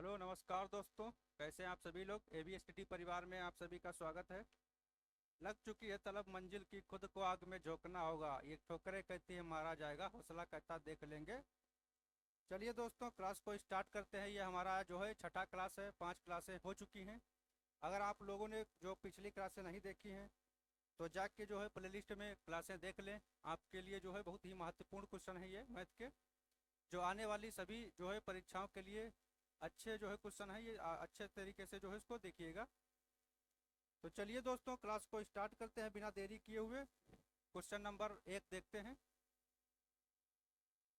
Hello नमस्कार दोस्तों। कैसे हैं आप सभी लोग। ABSTT परिवार में आप सभी का स्वागत है। लग चुकी है तलब मंजिल की, खुद को आग में झोंकना होगा। ये ठोकरें कहती है मारा जाएगा, हौसला कहता देख लेंगे। चलिए दोस्तों, क्लास को स्टार्ट करते हैं। ये हमारा जो है छठा क्लास है, 5 क्लासें हो चुकी हैं। अगर आप लोगों ने जो पिछली क्लासें नहीं देखी हैं तो जाके जो है प्लेलिस्ट में क्लासें देख लें। आपके लिए जो है बहुत ही महत्वपूर्ण क्वेश्चन है ये मैथ के, जो आने वाली सभी जो है परीक्षाओं के लिए अच्छे जो है क्वेश्चन है। ये अच्छे तरीके से जो है इसको देखिएगा। तो चलिए दोस्तों, क्लास को स्टार्ट करते हैं बिना देरी किए हुए। क्वेश्चन नंबर 1 देखते हैं।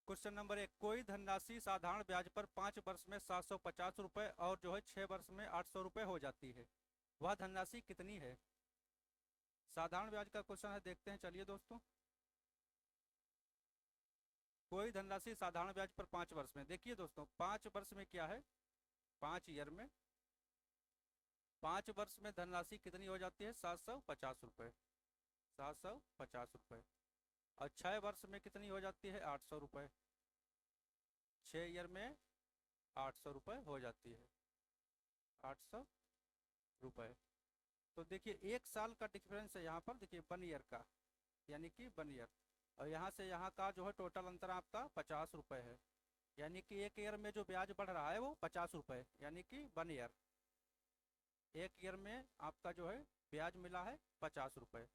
क्वेश्चन नंबर 1, कोई धनराशि साधारण ब्याज पर 5 वर्ष में 750 रुपये और जो है 6 वर्ष में 800 रुपये हो जाती है, वह धनराशि कितनी है। साधारण ब्याज का क्वेश्चन है, देखते हैं। चलिए दोस्तों, कोई धनराशि साधारण ब्याज पर 5 वर्ष में, देखिए दोस्तों 5 वर्ष में क्या है, 5 ईयर में 5 वर्ष में धनराशि कितनी हो जाती है, 750 रुपये। 750 रुपये। और 6 वर्ष में कितनी हो जाती है, 800 रुपये। 6 ईयर में 800 रुपये हो जाती है, 800 रुपये। तो देखिए 1 साल का डिफरेंस है यहाँ पर, देखिए 1 ईयर का, यानी कि 1 ईयर। और यहाँ से यहाँ का जो है टोटल अंतर आपका 50 रुपये है। यानी कि 1 ईयर में जो ब्याज बढ़ रहा है वो 50 रुपये, यानी कि 1 ईयर। 1 ईयर में आपका जो है ब्याज मिला है 50 रुपये।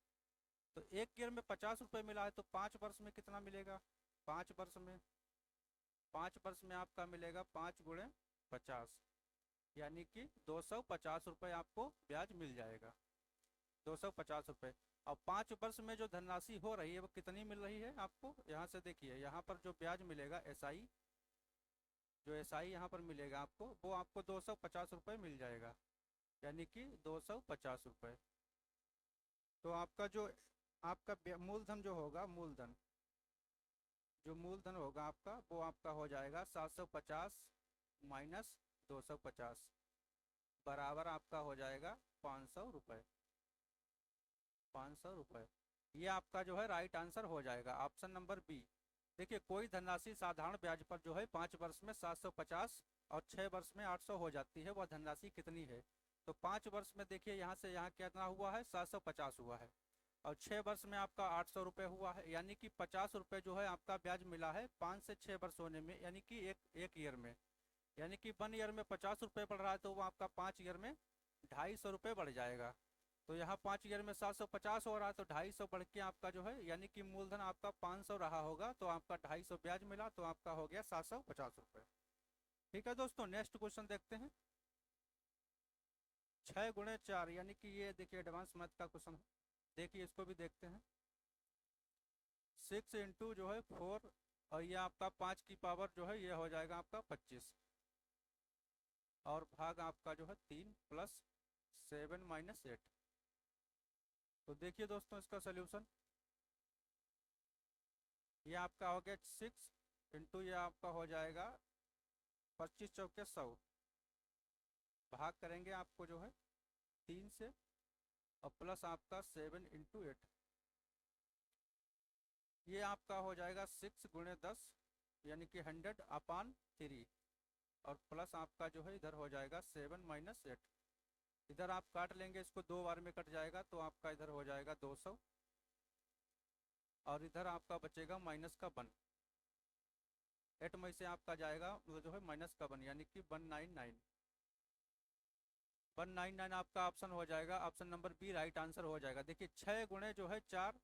तो 1 ईयर में 50 रुपये मिला है, तो 5 वर्ष में कितना मिलेगा। 5 वर्ष में आपका मिलेगा 5 × 50, यानी कि 250 रुपये आपको ब्याज मिल जाएगा। 250 रुपये। अब 5 वर्ष में जो धनराशि हो रही है वो कितनी मिल रही है आपको, यहाँ से देखिए। यहाँ पर जो ब्याज मिलेगा SI, जो SI यहाँ पर मिलेगा आपको, वो आपको 250 रुपये मिल जाएगा, यानी कि 250 रुपये। तो आपका जो मूलधन जो होगा, मूलधन होगा आपका, वो आपका हो जाएगा 750 माइनस 250 बराबर आपका हो जाएगा 500 रुपये। 500 रुपये। ये आपका जो है राइट आंसर हो जाएगा, ऑप्शन नंबर बी। देखिए, कोई धनराशि साधारण ब्याज पर जो है 5 वर्ष में 750 और 6 वर्ष में 800 हो जाती है, वह धनराशि कितनी है। तो 5 वर्ष में देखिए यहाँ से यहाँ कितना हुआ है, 750 हुआ है। और 6 वर्ष में आपका 800 रुपये हुआ है, यानी कि 50 रुपये जो है आपका ब्याज मिला है 5 से 6 वर्ष होने में, यानी कि एक ईयर में। यानी कि 1 ईयर में 50 रुपये बढ़ रहा है, तो वो आपका 5 ईयर में 250 रुपये बढ़ जाएगा। तो यहाँ 5 ईयर में 750 हो रहा है, तो 250 बढ़ के आपका जो है, यानी कि मूलधन आपका 500 रहा होगा, तो आपका 250 ब्याज मिला, तो आपका हो गया 750 रुपये। ठीक है दोस्तों, नेक्स्ट क्वेश्चन देखते हैं। 6 × 4, यानी कि ये देखिए एडवांस मैथ का क्वेश्चन है। देखिए इसको भी देखते हैं। 6 × जो है 4, और ये आपका 5 की पावर जो है ये हो जाएगा आपका 25, और भाग आपका जो है 3 + 7 - 8। तो देखिए दोस्तों इसका सोल्यूशन, ये आपका हो गया 6 × ये आपका हो जाएगा 25 चौके 100, भाग करेंगे आपको जो है 3 से, और प्लस आपका 7 × 8। ये आपका हो जाएगा 6 × 10, यानी कि 100/3, और प्लस आपका जो है इधर हो जाएगा 7 - 8। इधर आप काट लेंगे, इसको 2 बार में कट जाएगा, तो आपका इधर हो जाएगा 200, और इधर आपका बचेगा माइनस का 1। 8 में से आपका जाएगा मतलब जो है माइनस का 1, यानी कि 199। 199 आपका ऑप्शन हो जाएगा, option number B right answer हो जाएगा। देखिए 6 × जो है 4,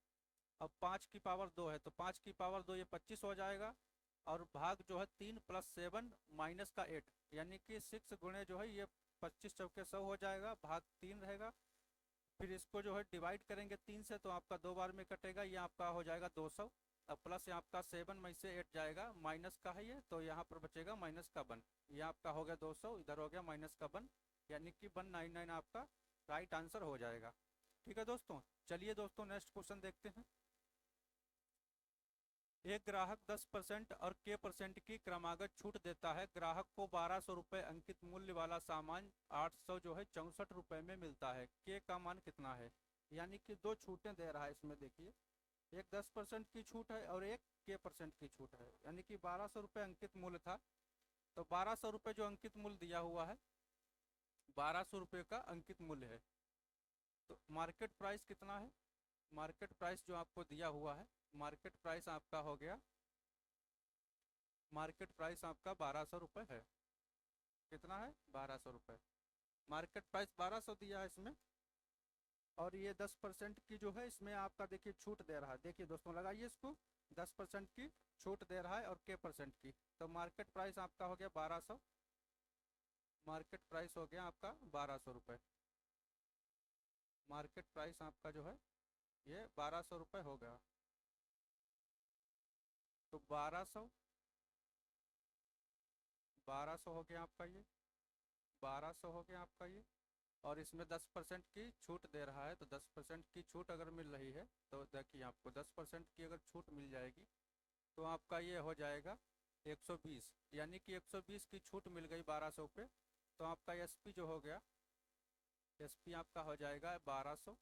अब 5 की पावर 2 है, तो 5 की पावर 2 ये 25 हो जाएगा, और भाग जो है 3 + 7 - 8, यानी कि 6 × जो है ये 25 चौके 100 हो जाएगा, भाग 3 रहेगा। फिर इसको जो है डिवाइड करेंगे 3 से, तो आपका 2 बार में कटेगा, ये आपका हो जाएगा 200। अब प्लस आपका 7 में से 8 जाएगा, माइनस का है ये, तो यहाँ पर बचेगा माइनस का 1। ये आपका हो गया 200, इधर हो गया माइनस का 1, यानी कि 199 आपका राइट आंसर हो जाएगा। ठीक है दोस्तों, चलिए दोस्तों नेक्स्ट क्वेश्चन देखते हैं। एक ग्राहक 10% और K% की क्रमागत छूट देता है। ग्राहक को 1200 रुपये अंकित मूल्य वाला सामान 800 जो है 64 रुपये में मिलता है। K का मान कितना है। यानी कि 2 छूटें दे रहा है इसमें, देखिए एक 10% की छूट है और एक K% की छूट है, यानी कि 1200 रुपये अंकित मूल्य था, तो 1200 रुपये जो अंकित मूल्य दिया हुआ है, 1200 रुपये का अंकित मूल्य है। तो मार्केट प्राइस कितना है? मार्केट प्राइस जो आपको दिया हुआ है, मार्केट प्राइस आपका हो गया, मार्केट प्राइस आपका 1200 रुपये है। कितना है? 1200 रुपये। मार्केट प्राइस 1200 दिया है इसमें, और ये 10% की जो है इसमें आपका देखिए छूट दे रहा है। देखिए दोस्तों लगाइए इसको, 10% की छूट दे रहा है और के परसेंट की। तो मार्केट प्राइस आपका हो गया 1200, मार्केट प्राइस हो गया आपका 1200 रुपये। मार्केट प्राइस आपका जो है ये 1200 रुपये हो गया। तो 1200 हो गया आपका ये, 1200 हो गया आपका ये। और इसमें 10% की छूट दे रहा है, तो 10% की छूट अगर मिल रही है तो देखिए आपको 10% की अगर छूट मिल जाएगी तो आपका ये हो जाएगा 120, यानी कि 120 की छूट मिल गई 1200 पे। तो आपका एसपी जो हो गया, एसपी आपका हो जाएगा 1200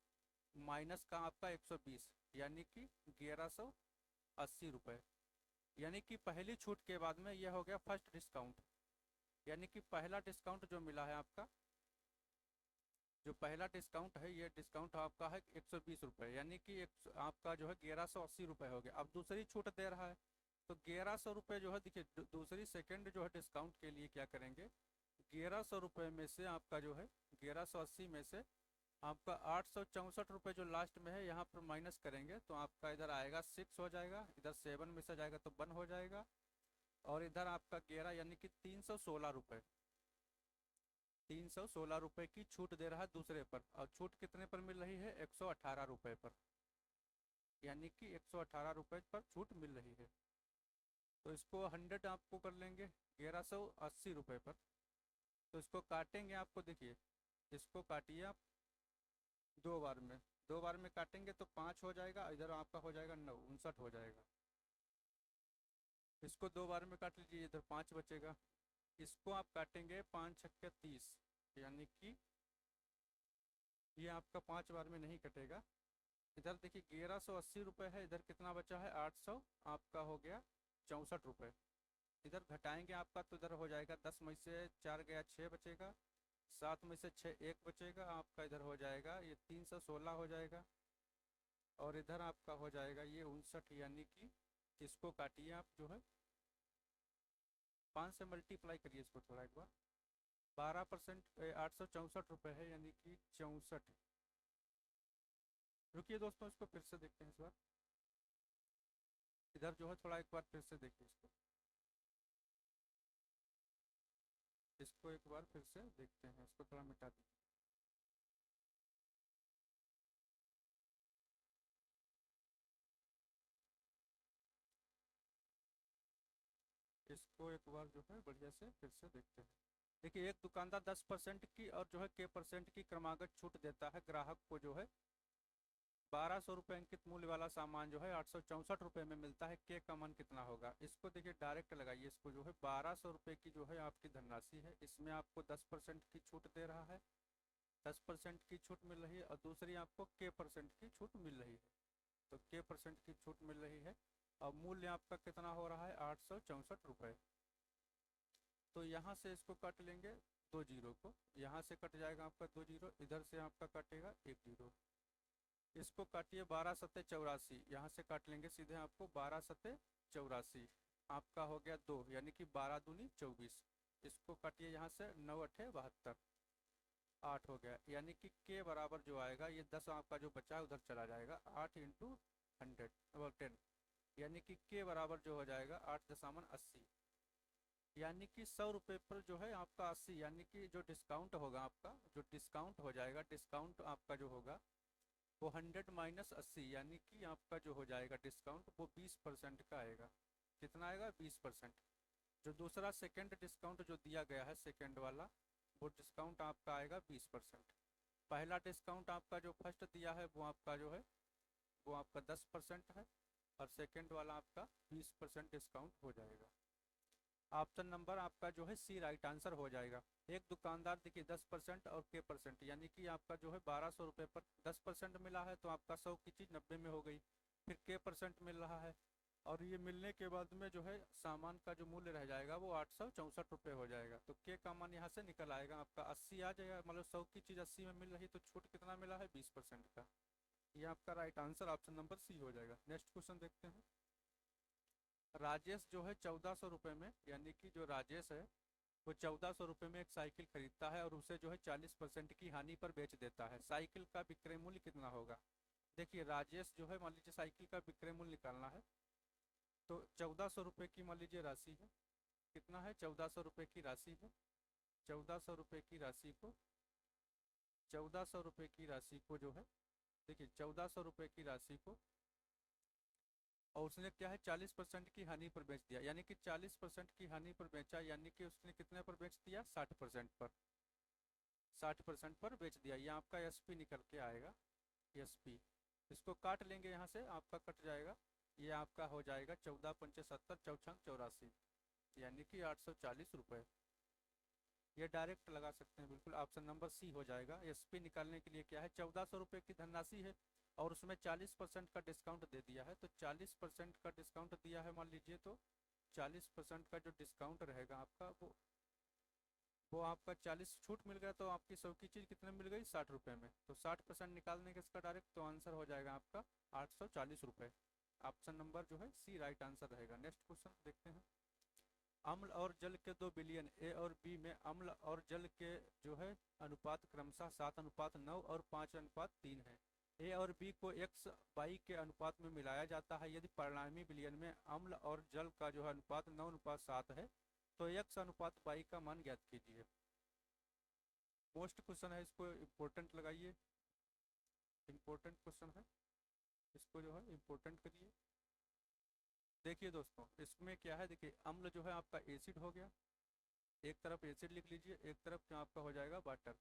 माइनस का आपका 120, यानी कि 1180 रुपये। यानी कि पहली छूट के बाद में ये हो गया फर्स्ट डिस्काउंट, यानी कि पहला डिस्काउंट जो मिला है आपका, जो पहला डिस्काउंट है ये डिस्काउंट आपका है 120 रुपये, यानी कि आपका जो है 1180 रुपये हो गया। अब दूसरी छूट दे रहा है तो 1100 रुपये जो है, देखिए दूसरी सेकंड जो है डिस्काउंट के लिए क्या करेंगे, 1100 रुपये में से आपका जो है 1180 में से आपका 864 रुपये जो लास्ट में है यहाँ पर माइनस करेंगे तो आपका इधर आएगा 6 हो जाएगा, इधर 7 में से जाएगा तो 1 हो जाएगा, और इधर आपका 11 यानी कि 316 रुपये, 316 रुपये की छूट दे रहा है दूसरे पर। और छूट कितने पर मिल रही है? 118 रुपये पर, यानी कि 118 रुपये पर छूट मिल रही है। तो इसको 100 आपको कर लेंगे 1180 रुपये पर। तो इसको काटेंगे आपको, देखिए इसको काटिए आप दो बार में, दो बार में काटेंगे तो 5 हो जाएगा, इधर आपका हो जाएगा 9, 59 हो जाएगा। इसको दो बार में काट लीजिए, इधर 5 बचेगा। इसको आप काटेंगे 5 छक्के 30, यानी कि ये आपका 5 बार में नहीं कटेगा। इधर देखिए 1180 रुपये है, इधर कितना बचा है? 800, आपका हो गया 64 रुपये। इधर घटाएंगे आपका तो इधर हो जाएगा 10 में से 4 गया 6 बचेगा, 7 में से 6 1 बचेगा, आपका इधर हो जाएगा ये 316 हो जाएगा, और इधर आपका हो जाएगा ये 59, यानी कि इसको काटिए आप जो है 5 से मल्टीप्लाई करिए इसको थोड़ा एक बार, 12%, 864 रुपये है, यानी कि 64। रुकिए दोस्तों इसको फिर से देखते हैं इस बार, इधर जो है थोड़ा एक बार फिर से देखिए इसको एक बार फिर से देखते हैं, इसको थोड़ा मिटा दीजिए। इसको एक बार जो है बढ़िया से फिर से देखते हैं। देखिए एक दुकानदार 10% की और जो है के परसेंट की क्रमागत छूट देता है ग्राहक को, जो है 1200 रुपये अंकित मूल्य वाला सामान जो है 864 रुपये में मिलता है। के का मान कितना होगा? इसको देखिए डायरेक्ट लगाइए, इसको जो है 1200 रुपये की जो है आपकी धनराशि है, इसमें आपको 10% की छूट दे रहा है, 10% की छूट मिल रही है, और दूसरी आपको के परसेंट की छूट मिल रही है। तो के परसेंट की छूट मिल रही है और मूल्य आपका कितना हो रहा है? 864 रुपये। तो यहाँ से इसको काट लेंगे 2 जीरो को, यहाँ से कट जाएगा आपका 2 जीरो, इधर से आपका कटेगा 1 जीरो। इसको काटिए 12 सत्ते 84, यहाँ से काट लेंगे सीधे आपको 12 सत्ते 84, आपका हो गया 2, यानी कि 12 दूनी 24। इसको काटिए यहाँ से 9 अठे 72, 8 हो गया, यानी कि के बराबर जो आएगा ये 10 आपका जो बचा है उधर चला जाएगा, 8 इंटू 10, यानी कि के बराबर जो हो जाएगा 8.80, यानी कि 100 रुपये पर जो है आपका 80, यानी कि जो डिस्काउंट होगा आपका, जो डिस्काउंट हो जाएगा, डिस्काउंट आपका जो होगा वो 100 माइनस 80, यानी कि आपका जो हो जाएगा डिस्काउंट वो 20% का आएगा। कितना आएगा? 20%। जो दूसरा सेकंड डिस्काउंट जो दिया गया है सेकंड वाला, वो डिस्काउंट आपका आएगा 20%। पहला डिस्काउंट आपका जो फर्स्ट दिया है वो आपका जो है वो आपका 10% है, और सेकंड वाला आपका 20% डिस्काउंट हो जाएगा। ऑप्शन नंबर आपका जो है सी राइट आंसर हो जाएगा। एक दुकानदार देखिए 10% और के परसेंट, यानी कि आपका जो है 1200 रुपये पर 10% मिला है तो आपका 100 की चीज़ 90 में हो गई। फिर के परसेंट मिल रहा है और ये मिलने के बाद में जो है सामान का जो मूल्य रह जाएगा वो 864 रुपये हो जाएगा। तो के का मान यहाँ से निकल आएगा आपका 80 आ जाएगा। मतलब 100 की चीज़ 80 में मिल रही तो छूट कितना मिला है, 20% का। ये आपका right answer option number C हो जाएगा। नेक्स्ट क्वेश्चन देखते हैं। राजेश जो है 1400 रुपये में, यानी कि जो राजेश है वो 1400 रुपये में एक साइकिल खरीदता है और उसे जो है 40% की हानि पर बेच देता है। साइकिल का विक्रय मूल्य कितना होगा? देखिए राजेश जो है, मान लीजिए साइकिल का विक्रय मूल्य निकालना है तो 1400 रुपये की मान लीजिए राशि है। कितना है? 1400 रुपये की राशि है। 1400 रुपये की राशि को 1400 रुपये की राशि को जो है, देखिए 1400 रुपये की राशि को, और उसने क्या है 40% की हानि पर बेच दिया, यानी कि 40% की हानि पर बेचा, यानी कि उसने कितने पर बेच दिया? 60% पर। 60% पर बेच दिया। ये आपका एसपी निकल के आएगा, एसपी। इसको काट लेंगे, यहाँ से आपका कट जाएगा। ये आपका हो जाएगा 14×5 = 70, 4×84, यानी कि 840 रुपये। ये डायरेक्ट लगा सकते हैं बिल्कुल, ऑप्शन नंबर सी हो जाएगा। एसपी निकालने के लिए क्या है, 1400 रुपये की धनराशि है और उसमें 40% का डिस्काउंट दे दिया है। तो 40% का डिस्काउंट दिया है मान लीजिए, तो 40% का जो डिस्काउंट रहेगा आपका, वो आपका 40 छूट मिल गया, तो आपकी 100 की चीज़ कितने मिल गई? 60 रुपये में। तो 60% निकाल देंगे इसका डायरेक्ट, तो आंसर हो जाएगा आपका 840 रुपये। ऑप्शन नंबर जो है सी राइट आंसर रहेगा। नेक्स्ट क्वेश्चन देखते हैं। अम्ल और जल के 2 विलयन ए और बी में अम्ल और जल के जो है अनुपात क्रमशः 7:9 और 5:3 है। ए और बी को एक्स बाई के अनुपात में मिलाया जाता है। यदि परिणामी विलयन में अम्ल और जल का जो है अनुपात 9:7 है तो एक्स अनुपात बाई का मान ज्ञात कीजिए। मोस्ट क्वेश्चन है, इसको इम्पोर्टेंट लगाइए। इम्पोर्टेंट क्वेश्चन है, इसको जो है इम्पोर्टेंट करिए। देखिए दोस्तों, इसमें क्या है, देखिए अम्ल जो है आपका एसिड हो गया, एक तरफ एसिड लिख लीजिए, एक तरफ जो आपका हो जाएगा वाटर,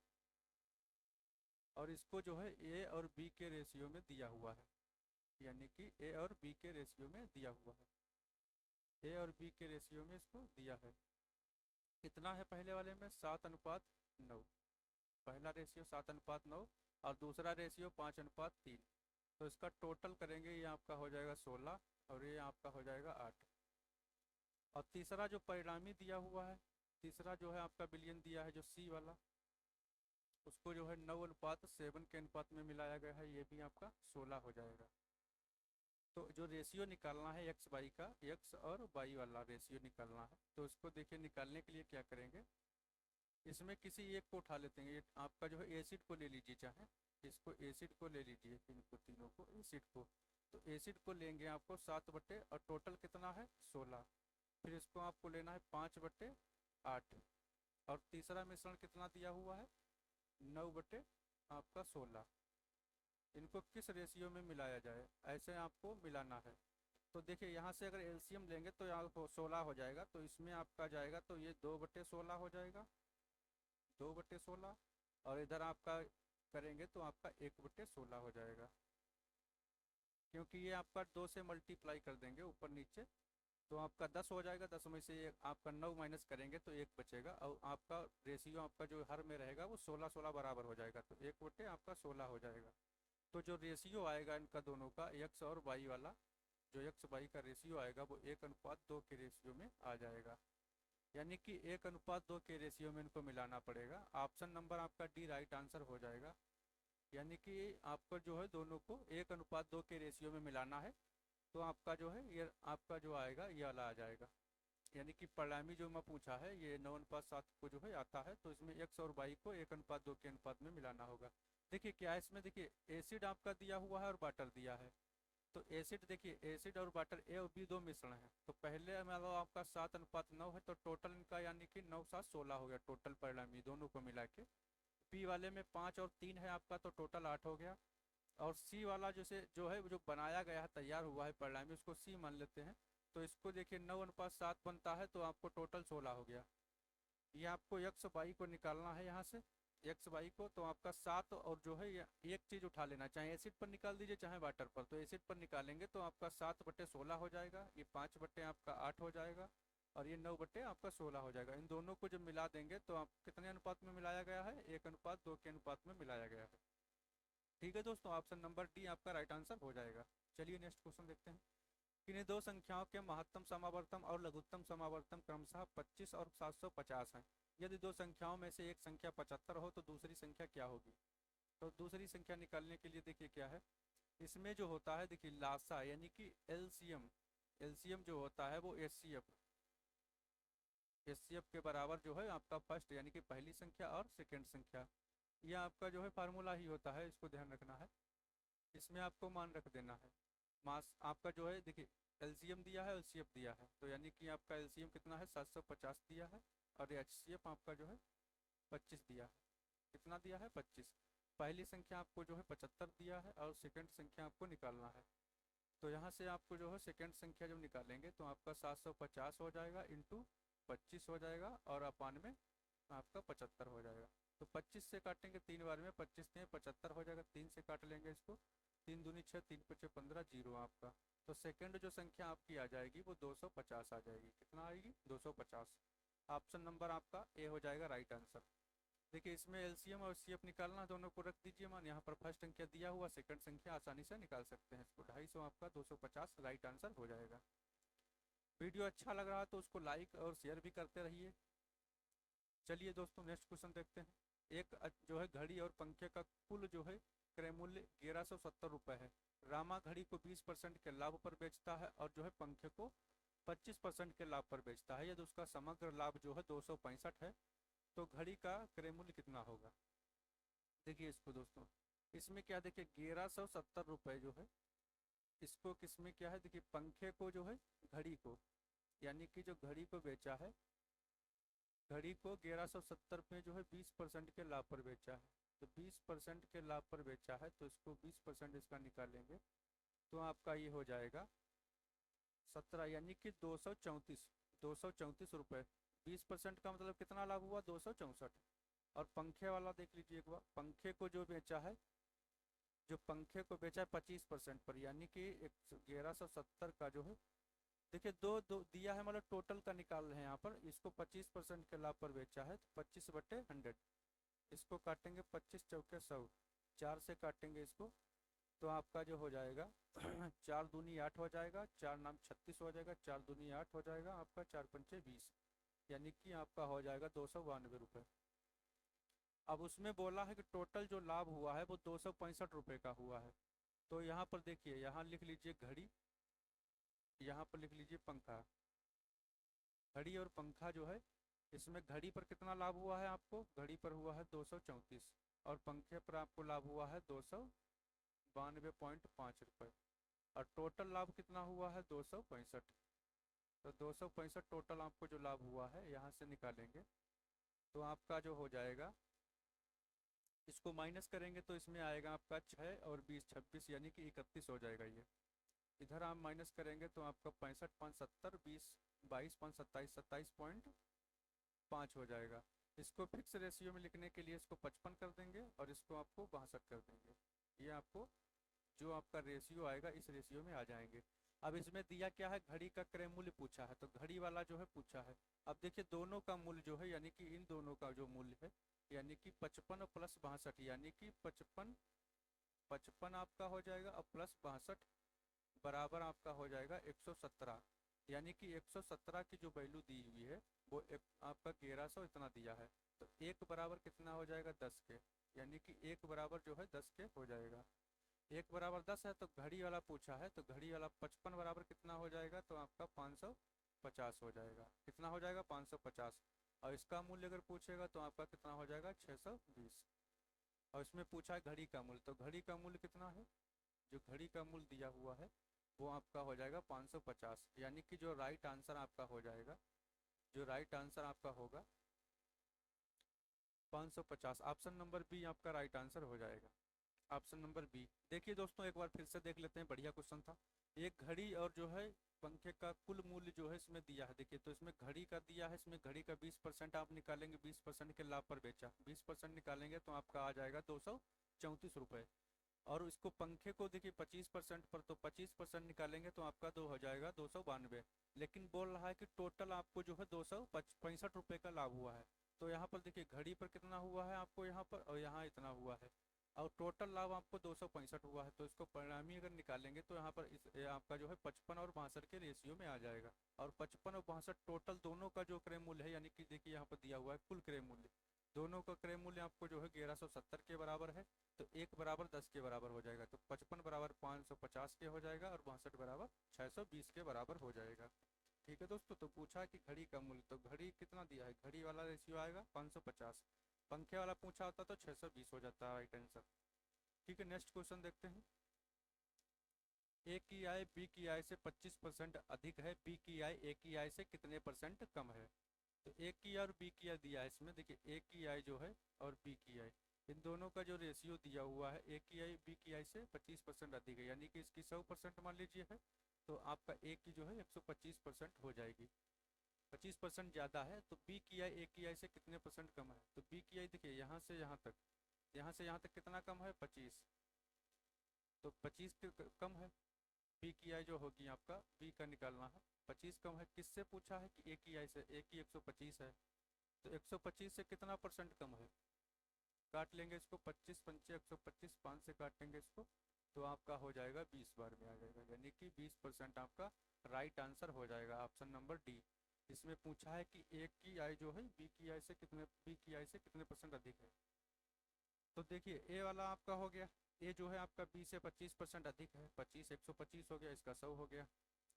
और इसको जो है ए और बी के रेशियो में दिया हुआ है, यानी कि ए और बी के रेशियो में दिया हुआ है। ए और बी के रेशियो में इसको दिया है। कितना है पहले वाले में? 7:9। पहला रेशियो 7:9 और दूसरा रेशियो 5:3। तो इसका टोटल करेंगे, ये आपका हो जाएगा 16 और ये आपका हो जाएगा 8। और तीसरा जो परिणामी दिया हुआ है, तीसरा जो है आपका विलयन दिया है जो सी वाला, उसको जो है 9:7 के अनुपात में मिलाया गया है, ये भी आपका 16 हो जाएगा। तो जो रेशियो निकालना है एक्स बाई का, एक्स और बाई वाला रेशियो निकालना है, तो इसको देखिए निकालने के लिए क्या करेंगे, इसमें किसी एक को उठा लेते हैं। ये आपका जो है एसिड को ले लीजिए, चाहे इसको एसिड को ले लीजिए, इनको तीनों को एसिड को। तो एसिड को लेंगे आपको 7 और टोटल कितना है 16। फिर इसको आपको लेना है 5/8 और तीसरा मिश्रण कितना दिया हुआ है 9 आपका 16। इनको किस रेशियो में मिलाया जाए, ऐसे आपको मिलाना है। तो देखिए यहाँ से अगर एलसीएम लेंगे तो यहाँ 16 हो जाएगा, तो इसमें आपका जाएगा तो ये 2/16 हो जाएगा, 2/16। और इधर आपका करेंगे तो आपका 1/16 हो जाएगा, क्योंकि ये आपका 2 से मल्टीप्लाई कर देंगे ऊपर नीचे, तो आपका 10 हो जाएगा। 10 में से आपका 9 माइनस करेंगे तो 1 बचेगा, और आपका रेशियो आपका जो हर में रहेगा वो 16-16 बराबर हो जाएगा, तो 1/आपका 16 हो जाएगा। तो जो रेशियो आएगा इनका दोनों का, एक्स और वाई वाला, जो एक्स वाई का रेशियो आएगा वो 1:2 के रेशियो में आ जाएगा, यानी कि 1:2 के रेशियो में इनको मिलाना पड़ेगा। ऑप्शन नंबर आपका डी राइट आंसर हो जाएगा, यानी कि आपको जो है दोनों को 1:2 के रेशियो में मिलाना है। तो आपका जो है ये आपका जो आएगा ये वाला आ जाएगा, यानी कि परिणामी जो मैं पूछा है ये 9:7 को जो है आता है, तो इसमें एक्स और वाई को 1:2 के अनुपात में मिलाना होगा। देखिए क्या है इसमें, देखिए एसिड आपका दिया हुआ है और वाटर दिया है। तो एसिड, देखिए एसिड और वाटर ए और बी दो मिश्रण है, तो पहले मतलब आपका 7:9 है, तो टोटल इनका यानी कि 9-7-16 हो गया टोटल परिणामी दोनों को मिला के। बी वाले में 5 और 3 है आपका, तो टोटल 8 हो गया। और सी वाला जैसे जो है जो बनाया गया है, तैयार हुआ है परिणामी, उसको सी मान लेते हैं। तो इसको देखिए 9:7 बनता है, तो आपको टोटल 16 हो गया। ये आपको एक्स बाई को निकालना है, यहाँ से एक्स बाई को, तो आपका 7 और जो है ये एक चीज़ उठा लेना, चाहे एसिड पर निकाल दीजिए चाहे वाटर पर। तो एसिड पर निकालेंगे तो आपका 7/16 हो जाएगा, ये 5/आपका 8 हो जाएगा, और ये 9/आपका 16 हो जाएगा। इन दोनों को जब मिला देंगे तो आप कितने अनुपात में मिलाया गया है, 1:2 के अनुपात में मिलाया गया है। ठीक है दोस्तों, ऑप्शन नंबर डी आपका राइट आंसर हो जाएगा। चलिए नेक्स्ट क्वेश्चन देखते हैं। किन्हीं दो संख्याओं के महत्तम समावर्तन और लघुत्तम समावर्तन क्रमशः 25 और 750 हैं। यदि दो संख्याओं में से एक संख्या 75 हो तो दूसरी संख्या क्या होगी? तो दूसरी संख्या निकालने के लिए देखिए क्या है, इसमें जो होता है देखिए लासा यानी कि एलसीएम, एलसीएम जो होता है वो एचसीएफ, एचसीएफ के बराबर जो है आपका फर्स्ट यानी कि पहली संख्या और सेकेंड संख्या, यह आपका जो है फार्मूला ही होता है, इसको ध्यान रखना है। इसमें आपको मान रख देना है। मास आपका जो है देखिए एलसीएम दिया है, एलसीएफ दिया है, तो यानी कि आपका एलसीएम कितना है 750 दिया है और एचसीएफ आपका जो है 25 दिया है। कितना दिया है 25। पहली संख्या आपको जो है 75 दिया है और सेकंड संख्या आपको निकालना है। तो यहाँ से आपको जो है सेकंड संख्या जब निकालेंगे तो आपका 750 हो जाएगा इंटू 25 हो जाएगा और अपान में आपका 75 हो जाएगा। तो 25 से काटेंगे 3 बार में, 25 में 75 हो जाएगा, 3 से काट लेंगे इसको, 3 दूनी 6, 3 पचे 15, जीरो आपका। तो सेकंड जो संख्या आपकी आ जाएगी वो 250 आ जाएगी। कितना आएगी 250। ऑप्शन नंबर आपका ए हो जाएगा राइट आंसर। देखिए इसमें एलसीएम और सीएफ निकालना, दोनों को रख दीजिए मान, यहाँ पर फर्स्ट संख्या दिया हुआ, सेकंड संख्या आसानी से निकाल सकते हैं इसको। 250 आपका 250 राइट आंसर हो जाएगा। वीडियो अच्छा लग रहा है तो उसको लाइक और शेयर भी करते रहिए। चलिए दोस्तों नेक्स्ट क्वेश्चन देखते हैं। एक जो है घड़ी और पंखे का कुल जो है क्रय मूल्य 1170 रुपये है। रामा घड़ी को 20% के लाभ पर बेचता है और जो है पंखे को 25% के लाभ पर बेचता है। यदि उसका समग्र लाभ जो है 265 है तो घड़ी का क्रय मूल्य कितना होगा? देखिए इसको दोस्तों, इसमें क्या देखिए 1170 रुपये जो है, इसको किसमें क्या है देखिए पंखे को जो है घड़ी को, यानी कि जो घड़ी को बेचा है, घड़ी को 1170 में जो है 20% के लाभ पर बेचा है। तो 20% के लाभ पर बेचा है तो इसको 20% इसका निकालेंगे तो आपका ये हो जाएगा 17 यानी कि 234 रुपये। 20% का मतलब कितना लाभ हुआ 264। और पंखे वाला देख लीजिए एक बार, पंखे को जो बेचा है, जो पंखे को बेचा है 25% पर, यानी कि 1170 का जो है देखिए दो दो दिया है, मतलब टोटल का निकाल रहे हैं यहाँ पर। इसको 25% के लाभ पर बेचा है तो 25/100, इसको काटेंगे 25 चौके 100, 4 से काटेंगे इसको तो आपका जो हो जाएगा 4 दूनी 8 हो जाएगा, 4 नाम 36 हो जाएगा, 4 दूनी 8 हो जाएगा आपका, 4 पंचे 20, यानी कि आपका हो जाएगा 292 रुपये। अब उसमें बोला है कि टोटल जो लाभ हुआ है वो 265 रुपये का हुआ है। तो यहाँ पर देखिए, यहाँ लिख लीजिए घड़ी, यहाँ पर लिख लीजिए पंखा। घड़ी और पंखा जो है, इसमें घड़ी पर कितना लाभ हुआ है आपको? घड़ी पर हुआ है 234 और पंखे पर आपको लाभ हुआ है 292.5 रुपये। और टोटल लाभ कितना हुआ है 265। तो 265 टोटल आपको जो लाभ हुआ है यहाँ से निकालेंगे तो आपका जो हो जाएगा, इसको माइनस करेंगे तो इसमें आएगा आपका 6 और 20 26, यानी कि 31 हो जाएगा। ये इधर आप माइनस करेंगे तो आपका 65 5 70 20 22 5 27 27.5 हो जाएगा। इसको फिक्स रेशियो में लिखने के लिए इसको 55 कर देंगे और इसको आपको 62 कर देंगे। ये आपको जो आपका रेशियो आएगा इस रेशियो में आ जाएंगे। अब इसमें दिया क्या है, घड़ी का क्रय मूल्य पूछा है तो घड़ी वाला जो है पूछा है। अब देखिए दोनों का मूल्य जो है, यानी कि इन दोनों का जो मूल्य है, यानी कि 55 प्लस 62, यानी कि 55 आपका हो जाएगा और प्लस 62 बराबर आपका हो जाएगा 117। यानी कि 117 की जो वैल्यू दी हुई है वो आपका 1100 इतना दिया है। तो एक बराबर कितना हो जाएगा 10 के, यानी कि एक बराबर जो है 10 के हो जाएगा। एक बराबर 10 है तो घड़ी वाला पूछा है, तो घड़ी वाला 55 बराबर कितना हो जाएगा तो आपका 550 हो जाएगा। कितना हो जाएगा 550। और इसका मूल्य अगर पूछेगा तो आपका कितना हो जाएगा 620। और इसमें पूछा है घड़ी का मूल्य, तो घड़ी का मूल्य कितना है, जो घड़ी का मूल्य दिया हुआ है वो आपका हो जाएगा 550। यानी कि जो राइट आंसर आपका हो जाएगा, जो राइट आंसर आपका होगा 550। ऑप्शन नंबर बी आपका राइट आंसर हो जाएगा। Option number B. देखिए दोस्तों एक बार फिर से देख लेते हैं, बढ़िया क्वेश्चन था। एक घड़ी और जो है पंखे का कुल मूल्य जो है इसमें दिया है। देखिए तो इसमें घड़ी का दिया है, इसमें घड़ी का 20% आप निकालेंगे, 20% के लाभ पर बेचा, 20% निकालेंगे तो आपका आ जाएगा 234 रुपये। और इसको पंखे को देखिए 25% पर, तो 25% निकालेंगे तो आपका हो जाएगा 292। लेकिन बोल रहा है कि टोटल आपको जो है 265 रुपये का लाभ हुआ है। तो यहाँ पर देखिए घड़ी पर कितना हुआ है आपको यहाँ पर, और यहाँ इतना हुआ है। और टोटल लाभ आपको 265 हुआ है, तो इसको परिणामी अगर निकालेंगे तो यहाँ पर ये आपका जो है 55 और 62 के रेशियो में आ जाएगा। और 55 और 62 टोटल दोनों का जो क्रय मूल्य है, यानी कि देखिए यहाँ पर दिया हुआ है कुल क्रय मूल्य, दोनों का क्रय मूल्य आपको जो है 1170 के बराबर है। तो 1 बराबर 10 के बराबर हो जाएगा, तो 55 बराबर 550 के हो जाएगा और 62 बराबर 620 के बराबर हो जाएगा। ठीक है दोस्तों, तो पूछा कि घड़ी का मूल्य, तो घड़ी कितना दिया है, घड़ी वाला रेशियो आएगा 550, पंखे वाला पूछा होता तो 620 हो जाता है राइट आंसर। ठीक है, नेक्स्ट क्वेश्चन देखते हैं। ए की आय बी की आय से 25% अधिक है, बी की आय ए की आय से कितने परसेंट कम है। तो ए की आय और बी की आय दिया है इसमें, देखिए ए की आय जो है और बी की आय, इन दोनों का जो रेशियो दिया हुआ है, ए की आय बी की आय से 25% अधिक है, यानी कि इसकी 100% मान लीजिए है, तो आपका ए की जो है 125% हो जाएगी। 25% ज़्यादा है, तो बी की आय ए की आय से कितने परसेंट कम है। तो बी की आय देखिए यहाँ से यहाँ तक, यहाँ से यहाँ तक कितना कम है 25, तो 25 कम है। बी की आय जो होगी आपका, बी का निकालना है, 25 कम है, किससे पूछा है कि ए की आय से, ए की 125 है, तो 125 से कितना परसेंट कम है, काट लेंगे इसको, 25 पंचे 125, 5 से काटेंगे इसको, तो आपका हो जाएगा 20 बार में आ जाएगा, यानी कि 20% आपका राइट आंसर हो जाएगा, ऑप्शन नंबर डी। इसमें पूछा है कि ए की आय जो है बी की आय से कितने, बी की आय से कितने परसेंट अधिक है। तो देखिए ए वाला आपका हो गया, ए जो है आपका बी से 25% अधिक है, 25 125 हो गया, इसका 100 हो गया,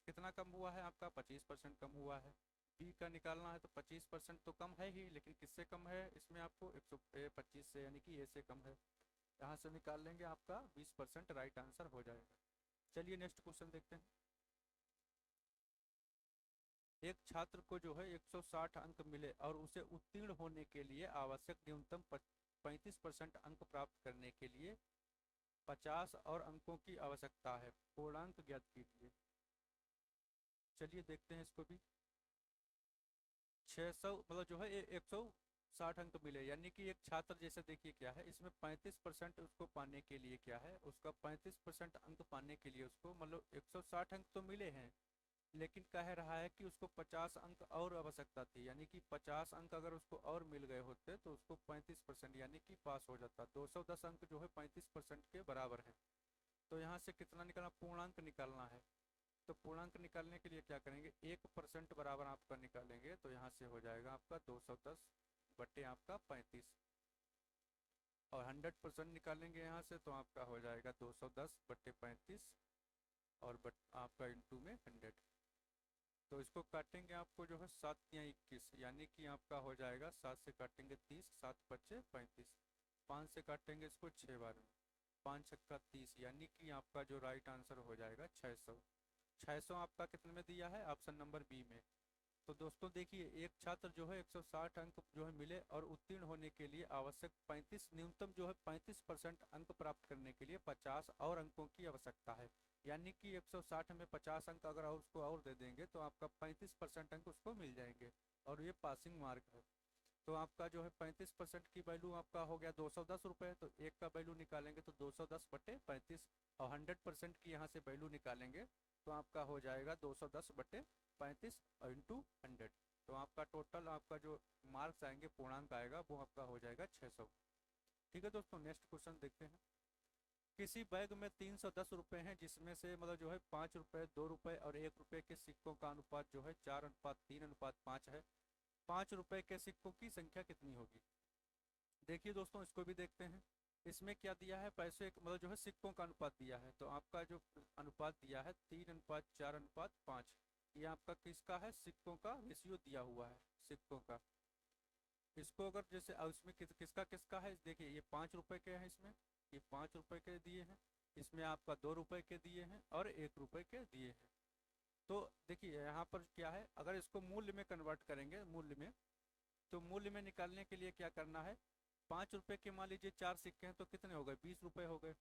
कितना कम हुआ है आपका 25% कम हुआ है। बी का निकालना है तो 25% तो कम है ही, लेकिन किससे कम है इसमें आपको 125 से, यानी कि ए से कम है, यहाँ से निकाल लेंगे आपका 20% राइट आंसर हो जाएगा। चलिए नेक्स्ट क्वेश्चन देखते हैं। एक छात्र को जो है 160 अंक मिले और उसे उत्तीर्ण होने के लिए आवश्यक न्यूनतम 35% अंक प्राप्त करने के लिए 50 और अंकों की आवश्यकता है, पूर्णांक ज्ञात कीजिए। चलिए देखते हैं इसको भी। 600 मतलब जो है 160 अंक मिले, यानी कि एक छात्र जैसे देखिए क्या है इसमें 35% उसको पाने के लिए क्या है, उसका 35% अंक पाने के लिए उसको मतलब 160 अंक तो मिले हैं, लेकिन कह रहा है कि उसको 50 अंक और आवश्यकता थी, यानी कि 50 अंक अगर उसको और मिल गए होते तो उसको 35% यानी कि पास हो जाता। 210 अंक जो है 35% के बराबर है, तो यहाँ से कितना निकालना, पूर्णांक निकालना है। तो पूर्णांक निकालने के लिए क्या करेंगे, 1% बराबर आपका निकालेंगे, तो यहाँ से हो जाएगा आपका 210 बटे आपका 35, और 100% निकालेंगे यहाँ से तो आपका हो जाएगा 210 बटे 35 और आपका इंटू में 100। तो इसको काटेंगे आपको जो है 7 या 21, यानी कि आपका हो जाएगा 7 से काटेंगे 30, 7 बचे 35, 5 से काटेंगे इसको 6 बार में, 5 छक्का 30, यानी कि आपका जो राइट आंसर हो जाएगा 600। 600 आपका कितने में दिया है, ऑप्शन नंबर बी में। तो दोस्तों देखिए एक छात्र जो है 160 अंक जो है मिले और उत्तीर्ण होने के लिए आवश्यक 35 न्यूनतम जो है 35% अंक प्राप्त करने के लिए 50 और अंकों की आवश्यकता है, यानी कि 160 में 50 अंक अगर और उसको और दे देंगे तो आपका 35% अंक उसको मिल जाएंगे और ये पासिंग मार्क है। तो आपका जो है 35% की वैल्यू आपका हो गया 210 रुपये, तो एक का वैल्यू निकालेंगे तो 210 बटे 35, और 100% की यहाँ से वैल्यू निकालेंगे तो आपका हो जाएगा 210 बटे 35 और इंटू 100, तो आपका टोटल आपका जो मार्क्स आएंगे पूर्णांक आएगा वो आपका हो जाएगा 600। ठीक है दोस्तों, नेक्स्ट क्वेश्चन देखते हैं। किसी बैग में 310 रुपये हैं, जिसमें से मतलब जो है 5 रुपये, 2 रुपये और 1 रुपये के सिक्कों का अनुपात जो है 4:3:5 है। 5 रुपये के सिक्कों की संख्या कितनी होगी। देखिए दोस्तों इसको भी देखते हैं। इसमें क्या दिया है, पैसे मतलब जो है सिक्कों का अनुपात दिया है, तो आपका जो अनुपात दिया है 3:4:5, ये आपका किसका है, सिक्कों का रेशियो दिया हुआ है सिक्कों का। इसको अगर जैसे इसमें किसका किसका है, देखिए ये 5 रुपये के हैं, इसमें ये 5 रुपये के दिए हैं, इसमें आपका 2 रुपये के दिए हैं और 1 रुपये के दिए हैं। तो देखिए यहाँ पर क्या है, अगर इसको मूल्य में कन्वर्ट करेंगे, मूल्य में, तो मूल्य में निकालने के लिए क्या करना है, 5 रुपये के मान लीजिए 4 सिक्के हैं तो कितने हो गए, 20 रुपये हो गए।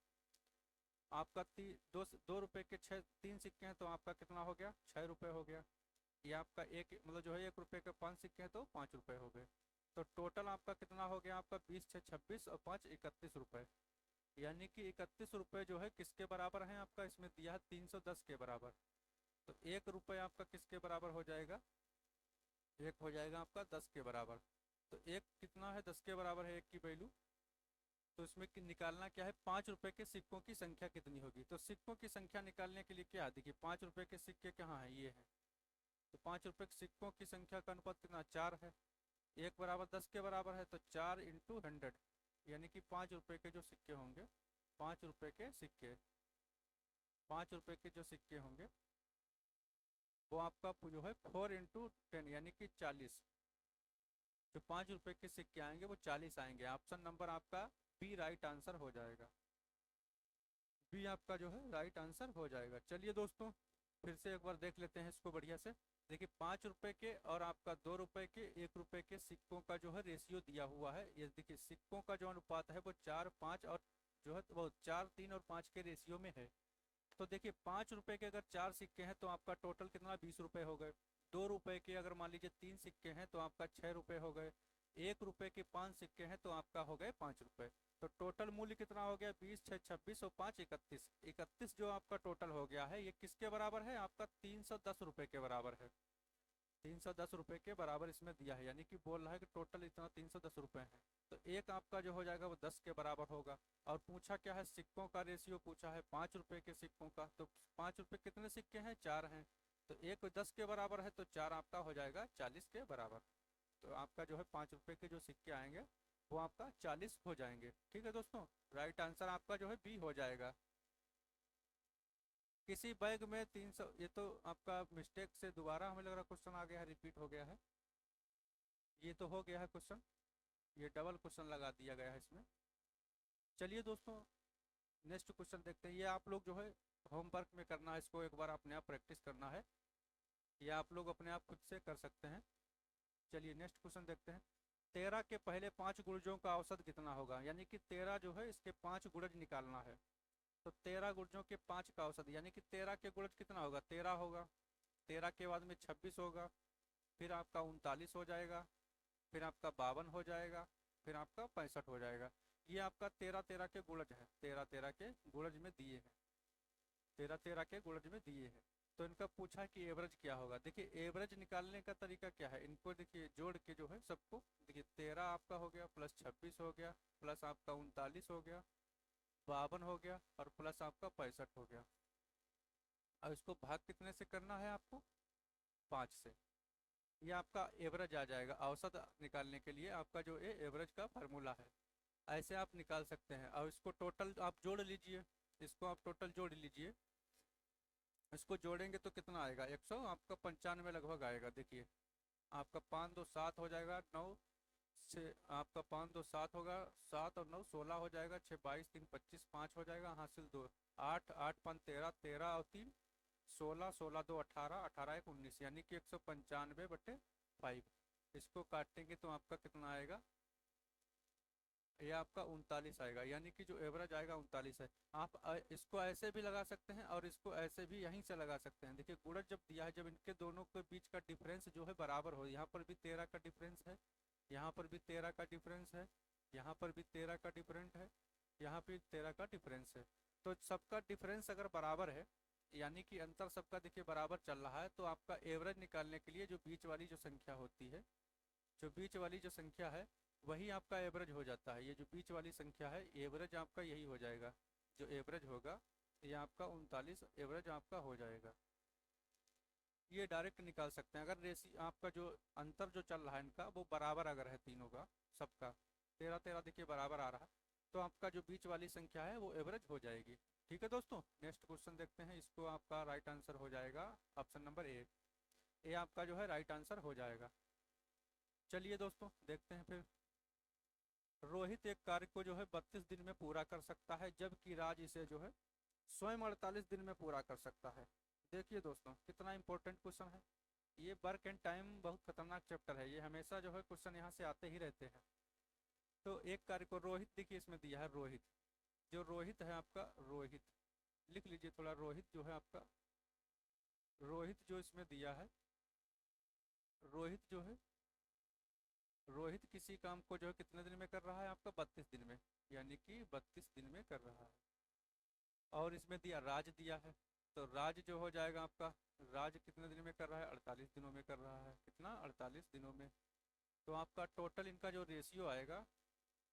आपका 2 रुपये के 3 सिक्के हैं तो आपका कितना हो गया, 6 रुपये हो गया। ये आपका एक मतलब जो है 1 रुपये के 5 सिक्के हैं तो 5 रुपये हो गए। तो टोटल आपका कितना हो गया, आपका 20 6 26 और 5 31 रुपये, यानी कि 31 रुपये जो है किसके बराबर हैं, आपका इसमें दिया है 310 के बराबर। तो 1 रुपये आपका किसके बराबर हो जाएगा, एक हो जाएगा आपका 10 के बराबर। तो एक कितना है, 10 के बराबर है एक की वैल्यू, तो इसमें निकालना क्या है, 5 रुपए के सिक्कों की संख्या कितनी होगी। तो सिक्कों की संख्या निकालने के लिए क्या है, देखिए 5 रुपए के सिक्के कहाँ है, ये है। तो 5 रुपए के सिक्कों की संख्या का अनुपात कितना, 4 है। 1 बराबर 10 के बराबर है, तो 4 × 100, यानी कि 5 रुपए के जो सिक्के होंगे, 5 रुपए के सिक्के, 5 रुपए के जो सिक्के होंगे वो आपका जो है 4 × 10 यानी कि 40। जो 5 रुपए के सिक्के आएंगे वो 40 आएंगे। ऑप्शन नंबर आपका बी राइट आंसर हो जाएगा। बी आपका जो है राइट आंसर हो जाएगा। चलिए दोस्तों फिर से एक बार देख लेते हैं इसको बढ़िया से। देखिए 5 रुपए के और आपका 2 रुपए के 1 रुपए के सिक्कों का जो है रेशियो दिया हुआ है। ये देखिए सिक्कों का जो अनुपात है वो 4, 5 और जो है वो 4, 3 और 5 के रेशियो में है। तो देखिए 5 रुपए के अगर 4 सिक्के हैं तो आपका टोटल कितना, 20 रुपए हो गए। 2 रुपए के अगर मान लीजिए 3 सिक्के हैं तो आपका 6 रुपए हो गए। 1 रुपए के 5 सिक्के हैं तो आपका हो गए 5 रुपए। तो टोटल मूल्य कितना हो गया, 20, 6, 26 और 5, 31। 31 जो आपका टोटल हो गया है ये किसके बराबर है, आपका 310 रुपए के बराबर है। 310 रुपए के बराबर इसमें दिया है, यानी कि बोल रहा है कि टोटल इतना 310 रुपए है। तो एक आपका जो हो जाएगा वो 10 के बराबर होगा। और पूछा क्या है, सिक्कों का रेशियो पूछा है 5 रुपए के सिक्कों का। तो 5 रुपए कितने सिक्के हैं, 4 हैं। तो एक 10 के बराबर है तो 4 आपका हो जाएगा 40 के बराबर। तो आपका जो है 5 रुपए के जो सिक्के आएंगे वो आपका 40 हो जाएंगे। ठीक है दोस्तों, राइट आंसर आपका जो है बी हो जाएगा। किसी बैग में 300, ये तो आपका मिस्टेक से दोबारा हमें लग रहा क्वेश्चन आ गया है, रिपीट हो गया है। ये तो हो गया है क्वेश्चन, ये डबल क्वेश्चन लगा दिया गया है इसमें। चलिए दोस्तों नेक्स्ट क्वेश्चन देखते हैं। ये आप लोग जो है होमवर्क में करना है, इसको एक बार अपने आप प्रैक्टिस करना है, या आप लोग अपने आप खुद से कर सकते हैं। चलिए नेक्स्ट क्वेश्चन देखते हैं। 13 के पहले 5 गुणजों का औसत कितना होगा, यानी कि 13 जो है इसके 5 गुणज निकालना है। तो 13 गुणजों के 5 का औसत, यानी कि 13 के गुणज कितना होगा, 13 होगा। 13 के बाद में 26 होगा, फिर आपका 39 हो जाएगा, फिर आपका 52 हो जाएगा, फिर आपका 65 हो जाएगा। ये आपका 13 के गुणज है, 13 के गुणज में दिए हैं, 13 के गुणज में दिए हैं। तो इनका पूछा कि एवरेज क्या होगा। देखिए एवरेज निकालने का तरीका क्या है, इनको देखिए जोड़ के जो है सबको, देखिए 13 आपका हो गया, प्लस 26 हो गया, प्लस आपका 39 हो गया, 52 हो गया, और प्लस आपका 65 हो गया। अब इसको भाग कितने से करना है आपको, 5 से। ये आपका एवरेज आ जाएगा। औसत निकालने के लिए आपका जो ये एवरेज का फार्मूला है, ऐसे आप निकाल सकते हैं। और इसको टोटल आप जोड़ लीजिए, इसको आप टोटल जोड़ लीजिए। इसको जोड़ेंगे तो कितना आएगा, 100 आपका 95 लगभग आएगा। देखिए आपका 5 2 7 हो जाएगा, 9 से आपका 5 2 7 होगा, 7 और 9 16 हो जाएगा, 6 22 3 25 5 हो जाएगा, हासिल 2 8 8 5 13 13 और 3 16 16 2 18 18 1 19, यानी कि 195/5। इसको काटेंगे तो आपका कितना आएगा, ये आपका 39 आएगा, यानी कि जो एवरेज आएगा 39 है। आप इसको ऐसे भी लगा सकते हैं और इसको ऐसे भी यहीं से लगा सकते हैं। देखिए गुणज जब दिया है, जब इनके दोनों के बीच का डिफरेंस जो है बराबर हो, यहाँ पर भी 13 का डिफरेंस है, यहाँ पर भी 13 का डिफरेंस है, यहाँ पर भी 13 का डिफरेंट है, यहाँ पे 13 का डिफरेंस है। तो सबका डिफरेंस अगर बराबर है, यानी कि अंतर सबका देखिए बराबर चल रहा है, तो आपका एवरेज निकालने के लिए जो बीच वाली जो संख्या होती है, जो बीच वाली जो संख्या है वही आपका एवरेज हो जाता है। ये जो बीच वाली संख्या है एवरेज आपका यही हो जाएगा, जो एवरेज होगा ये आपका 39 एवरेज आपका हो जाएगा। ये डायरेक्ट निकाल सकते हैं। अगर रेसी आपका जो अंतर जो चल रहा है इनका वो बराबर अगर है तीनों का, सबका 13 13 देखिए बराबर आ रहा है, तो आपका जो बीच वाली संख्या है वो एवरेज हो जाएगी। ठीक है दोस्तों, नेक्स्ट क्वेश्चन देखते हैं। इसको आपका राइट आंसर हो जाएगा ऑप्शन नंबर ए। ए आपका जो है राइट आंसर हो जाएगा। चलिए दोस्तों देखते हैं फिर। रोहित एक कार्य को जो है 32 दिन में पूरा कर सकता है, जबकि राज इसे जो है स्वयं 48 दिन में पूरा कर सकता है। देखिए दोस्तों कितना इंपॉर्टेंट क्वेश्चन है ये। वर्क एंड टाइम बहुत खतरनाक चैप्टर है ये, हमेशा जो है क्वेश्चन यहाँ से आते ही रहते हैं। तो एक कार्य को रोहित, देखिए इसमें दिया है रोहित, जो रोहित है आपका, रोहित लिख लीजिए थोड़ा, रोहित जो है आपका, रोहित जो इसमें दिया है, रोहित जो है, रोहित किसी काम को जो है कितने दिन में कर रहा है आपका, 32 दिन में, यानी कि 32 दिन में कर रहा है। और इसमें दिया राज दिया है, तो राज जो हो जाएगा आपका, राज कितने दिन में कर रहा है, 48 दिनों में कर रहा है। कितना, 48 दिनों में। तो आपका टोटल इनका जो रेशियो आएगा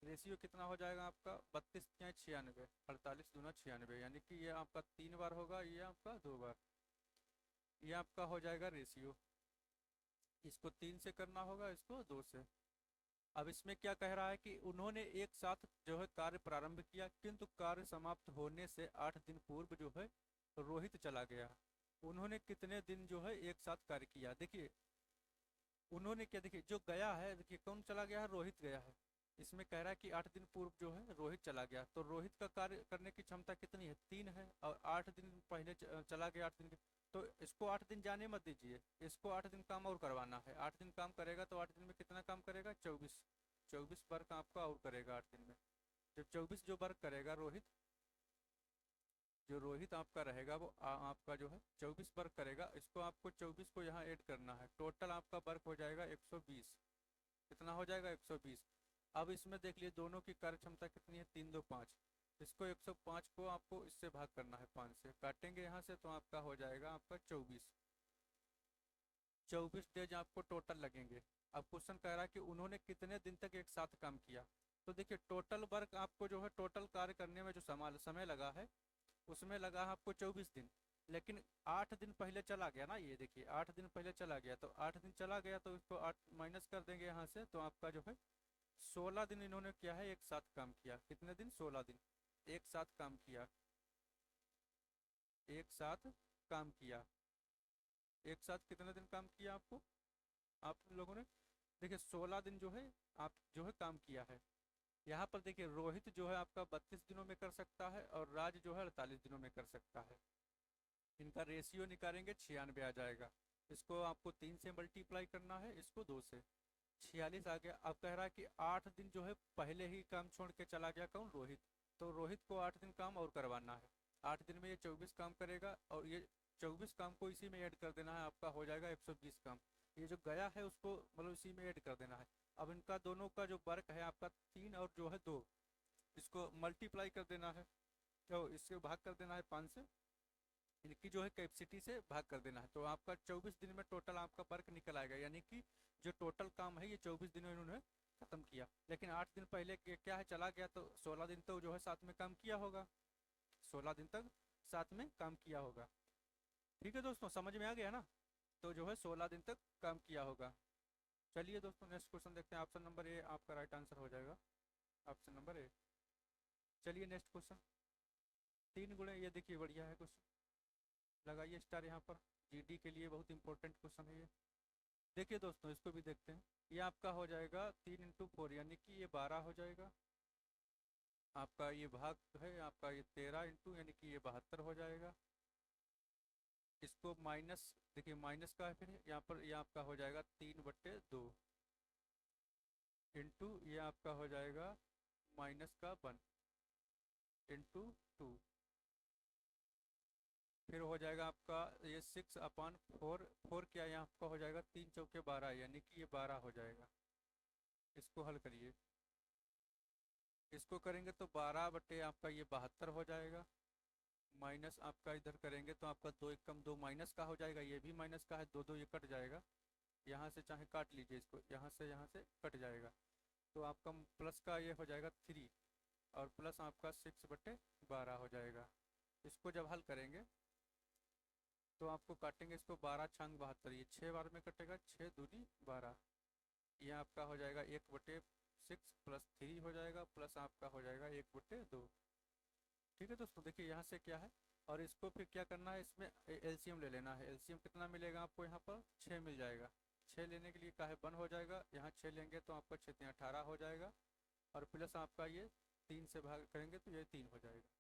रेशियो कितना हो जाएगा आपका, 32 या 96, 48 दूना 96, यानी कि ये आपका 3 बार होगा, ये आपका 2 बार। ये आपका हो जाएगा रेशियो। इसको 3 से करना होगा, इसको 2 से। अब इसमें क्या कह रहा है कि उन्होंने एक साथ जो है कार्य प्रारंभ किया, किंतु कार्य समाप्त होने से 8 दिन पूर्व जो है रोहित चला गया। उन्होंने कितने दिन जो है एक साथ कार्य किया, देखिए उन्होंने क्या, देखिए जो गया है, देखिए कौन चला गया है, रोहित गया है। इसमें कह रहा है कि 8 दिन पूर्व जो है रोहित चला गया, तो रोहित का कार्य करने की क्षमता कितनी है, 3 है, और 8 दिन पहले चला गया 8 दिन के। तो इसको 8 दिन जाने मत दीजिए, इसको 8 दिन काम और करवाना है। 8 दिन काम करेगा तो 8 दिन में कितना काम करेगा, 24। 24 वर्क आपका और करेगा 8 दिन में। जब 24 जो वर्क करेगा रोहित, जो रोहित आपका रहेगा वो आपका जो है 24 वर्क करेगा। इसको आपको 24 को यहाँ ऐड करना है, टोटल आपका वर्क हो जाएगा 120। कितना हो जाएगा, 120। अब इसमें देख लिए दोनों की कार्य क्षमता कितनी है, 3 2 5। इसको 105 को आपको इससे भाग करना है, 5 से काटेंगे यहाँ से, तो आपका हो जाएगा आपका 24। 24 डेज आपको टोटल लगेंगे। अब क्वेश्चन कह रहा है कि उन्होंने कितने दिन तक एक साथ काम किया। तो देखिए टोटल वर्क आपको जो है, टोटल कार्य करने में जो समय लगा है, उसमें लगा है आपको 24 दिन। लेकिन 8 दिन पहले चला गया ना, ये देखिए 8 दिन पहले चला गया, तो 8 दिन चला गया तो इसको 8 माइनस कर देंगे यहाँ से, तो आपका जो है 16 दिन इन्होंने क्या है एक साथ काम किया। कितने दिन, 16 दिन एक साथ काम किया, एक साथ काम किया। एक साथ कितने दिन काम किया आपको, आप लोगों ने, देखिए 16 दिन जो है आप जो है काम किया है। यहाँ पर देखिए रोहित जो है आपका 32 दिनों में कर सकता है, और राज जो है 48 दिनों में कर सकता है। इनका रेशियो निकालेंगे, 96 आ जाएगा। इसको आपको 3 से मल्टीप्लाई करना है, इसको 2 से, 46 आ गया। अब कह रहा है कि 8 दिन जो है पहले ही काम छोड़ के चला गया, कौन, रोहित। तो रोहित को 8 दिन काम और करवाना है। 8 दिन में ये 24 काम करेगा, और ये 24 काम को इसी में ऐड कर देना है, आपका हो जाएगा 120 काम। ये जो गया है उसको मतलब इसी में ऐड कर देना है। अब इनका दोनों का जो वर्क है आपका 3 और जो है 2, इसको मल्टीप्लाई कर देना है, तो इससे भाग कर देना है 5 से, इनकी जो है कैपेसिटी से भाग कर देना है। तो आपका 24 दिन में टोटल आपका वर्क निकल आएगा, यानी कि जो टोटल काम है ये 24 दिनों इन्होंने खत्म किया। लेकिन 8 दिन पहले क्या है चला गया, तो 16 दिन तो जो है साथ में काम किया होगा, 16 दिन तक साथ में काम किया होगा। ठीक है दोस्तों, समझ में आ गया ना। तो जो है 16 दिन तक काम किया होगा। चलिए दोस्तों नेक्स्ट क्वेश्चन देखते हैं। ऑप्शन नंबर ए आपका राइट आंसर हो जाएगा, ऑप्शन नंबर ए। चलिए नेक्स्ट क्वेश्चन, 3 गुणे, ये देखिए बढ़िया है क्वेश्चन, लगाइए स्टार यहाँ पर। जीडी के लिए बहुत इंपॉर्टेंट क्वेश्चन है ये। देखिए दोस्तों इसको भी देखते हैं। ये आपका हो जाएगा 3 × 4, यानी कि ये 12 हो जाएगा। आपका ये भाग है आपका ये 13 इंटू, यानी कि ये 72 हो जाएगा। इसको माइनस, देखिए माइनस का है, फिर यहाँ पर ये आपका हो जाएगा 3/2 इंटू ये आपका हो जाएगा -1 इंटू 2, फिर हो जाएगा आपका ये 6/4। 4 क्या है, यहाँ आपका हो जाएगा 3 चौके 12, यानी कि ये 12 हो जाएगा। इसको हल करिए, इसको करेंगे तो 12 आपका ये 72 हो जाएगा। माइनस आपका इधर करेंगे तो आपका 2 1 कम 2 माइनस का हो जाएगा, ये भी माइनस का है, 2 2 ये कट जाएगा। यहाँ से चाहे काट लीजिए इसको, यहाँ से कट जाएगा। तो आपका प्लस का ये हो जाएगा 3, और प्लस आपका 6/12 हो जाएगा। इसको जब हल करेंगे तो आपको काटेंगे इसको, 12 छंग 72, ये 6 बार में कटेगा, 6 दूनी 12। ये आपका हो जाएगा 1/6 प्लस 3 हो जाएगा, प्लस आपका हो जाएगा 1/2। ठीक है दोस्तों, देखिए यहाँ से क्या है, और इसको फिर क्या करना है, इसमें एलसीएम ले लेना है। एलसीएम कितना मिलेगा आपको, यहाँ पर 6 मिल जाएगा। 6 लेने के लिए का है 1 हो जाएगा, यहाँ 6 लेंगे तो आपका 6 18 हो जाएगा, और प्लस आपका ये 3 से भाग करेंगे तो ये 3 हो जाएगा।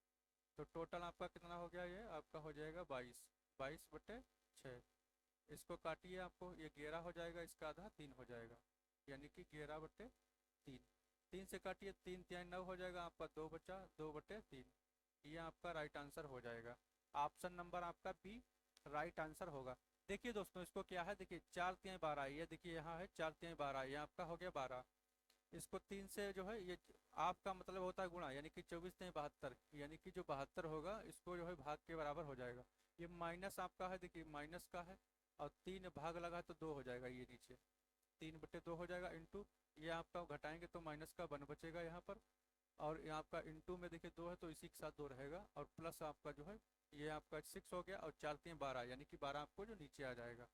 तो टोटल आपका कितना हो गया, ये आपका हो जाएगा 22, 22/6। इसको काटिए, आपको ये 11 हो जाएगा, इसका आधा 3 हो जाएगा, यानी कि 11/3। 3 से काटिए, 3 3 9 हो जाएगा, आपका 2 बचा, 2/3। ये आपका राइट आंसर हो जाएगा। ऑप्शन नंबर आपका बी राइट आंसर होगा। देखिए दोस्तों इसको क्या है, देखिए 4 3 12, ये देखिए यहाँ है 4 3 12, ये आपका हो गया 12। इसको 3 से जो है ये आपका मतलब होता है गुणा, यानी कि 24 3 72, यानी कि जो 72 होगा इसको जो है भाग के बराबर हो जाएगा। ये माइनस आपका है, देखिए माइनस का है, और 3 भाग लगा तो 2 हो जाएगा ये नीचे। 3/2 हो जाएगा इंटू ये आपका घटाएंगे तो माइनस का 1 बचेगा यहाँ पर, और ये आपका इंटू में देखिए 2 है तो इसी के साथ 2 रहेगा, और प्लस आपका जो है ये आपका 6 हो गया, और 4×3 12 यानी कि 12 आपको जो नीचे आ जाएगा।